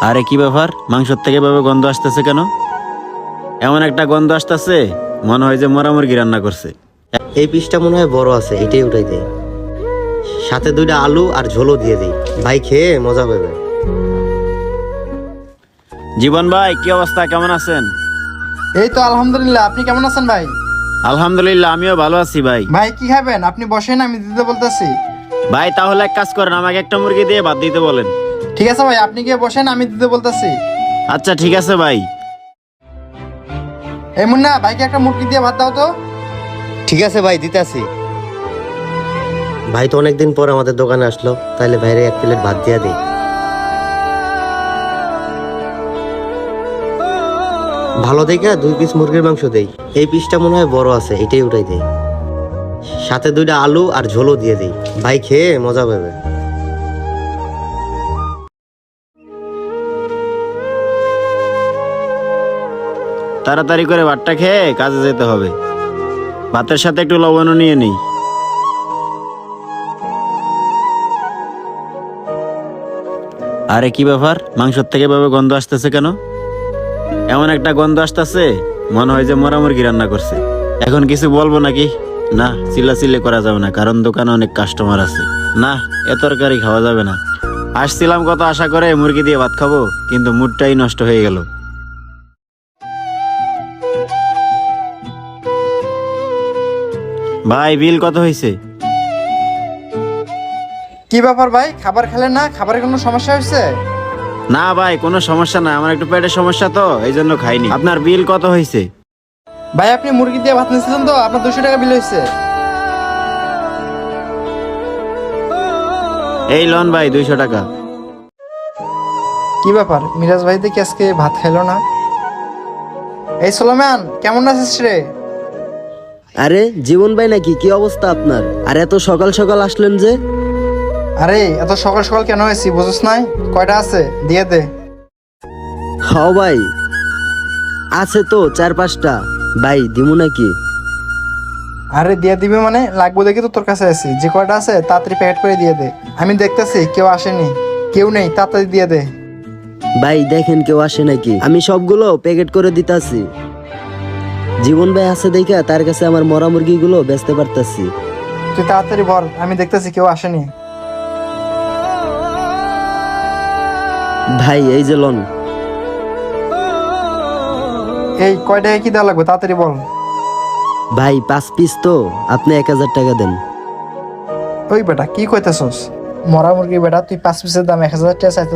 আরে কি ব্যাপার, মাংসের থেকে এভাবে গন্ধ আসতেছে কেন? এমন একটা গন্ধ আসতেছে মনে হয় যে মরা মুরগি রান্না করছে। এই পিসটা মনে হয় বড় আছে, এটাই উঠাই দেয়। সাথে 2টা আলু আর ঝোলও দিয়ে দিই, ভাই খেয়ে মজা পাবে। জীবন ভাই, কি অবস্থা, কেমন আছেন? এই তো আলহামদুলিল্লাহ। আপনি কেমন আছেন ভাই? আলহামদুলিল্লাহ, আমিও ভালো আছি ভাই। ভাই কি খাবেন? আপনি বসেন, আমি দিতে বলতেছি। ভাই তাহলে এক কাজ করেন, আমাকে একটা মুরগি দিয়ে ভাত দিতে বলেন। ঠিক আছে ভাই, আপনি গিয়ে বসেন, আমি দিতে বলতেছি। আচ্ছা ঠিক আছে ভাই। এই মুন্না, ভাইকে একটা মুরগি দিয়ে ভাত দাও তো। ঠিক আছে ভাই, দিতে আসি। ভাই তো অনেকদিন পর আমাদের দোকানে আসলো, তাইলে ভাইরে 1 প্লেট ভাত দিয়া দিই। ভালো দেখে 2 পিস মুরগির মাংস দেই। এই পিসটা মনে হয় বড় আছে, এটাই উঠাই দেই। সাথে 2টা আলু আর ঝোলও দিয়ে দিই, ভাই খেয়ে মজা পাবে। তাড়াতাড়ি করে ভাতটা খেয়ে কাজে যেতে হবে। ভাতের সাথে একটু লবণও নিয়ে নেই। আরে কি ব্যাপার, মাংসের থেকে এভাবে গন্ধ আসতেছে কেন? এমন একটা গন্ধ আসতেছে মনে হয় যে মরা মুরগি রান্না করছে। এখন কিছু বলবো নাকি? না, চিল্লাচিল্লি করা যাবে না, কারণ দোকানে অনেক কাস্টমার আছে। না, এ তরকারি খাওয়া যাবে না। আসছিলাম কত আশা করে মুরগি দিয়ে ভাত খাবো, কিন্তু মুডটাই নষ্ট হয়ে গেল। ভাই বিল কত হয়েছে? কি ব্যাপার ভাই, খাবার খেলেন না? খাবারের কোনো সমস্যা হয়েছে? না ভাই, কোনো সমস্যা না, আমার একটু পেটের সমস্যা তো এই জন্য খাইনি। আপনার বিল কত হয়েছে? ভাই আপনি মুরগি দিয়ে ভাত নিয়েছিলেন তো, আপনার 200 টাকা বিল হয়েছে। এই লন ভাই 200 টাকা। কি ব্যাপার, মিরাজ ভাই দেখি আজকে ভাত খাইলো না। এই সোলোমান, কেমন আছিস রে? আরে জীবন ভাই নাকি? কি অবস্থা আপনার? আর এত সকাল সকাল আসলেন যে? আরে এত সকাল সকাল কেন হয়েছি বুঝছ নাই? কয়টা আছে দিয়ে দে। হ্যাঁ ভাই, আছে তো 4-5টা। ভাই দিমু নাকি? আরে দিয়ে দিবি মানে? লাগবো দেখি তো তোর কাছে আছি। যে কয়টা আছে তাড়াতাড়ি প্যাকেট করে দিয়ে দে। আমি দেখতেছি কেউ আসেনি, কেউ নেই, তাড়াতাড়ি দিয়ে দে। ভাই দেখেন কেউ আসে নাকি? আমি সবগুলো প্যাকেট করে দিতাছি। জীবন ভাই আছে দেখা তার কাছে আমার মরা মুরগিগুলো বেচতে পারতাছি। তুই তাড়াতাড়ি বল, আমি দেখতেছি কেউ আসেনি। ভাই এই যে লন। এই কয়টায় কি দেওয়া লাগবে তাড়াতাড়ি বল। ভাই 5 পিস তো, আপনি 1000 টাকা দেন। ওই বেটা কি কইতেছস? মরা মুরগি বেটা, তুই 5 পিসের দাম 1000 টাকা চাইতেছ?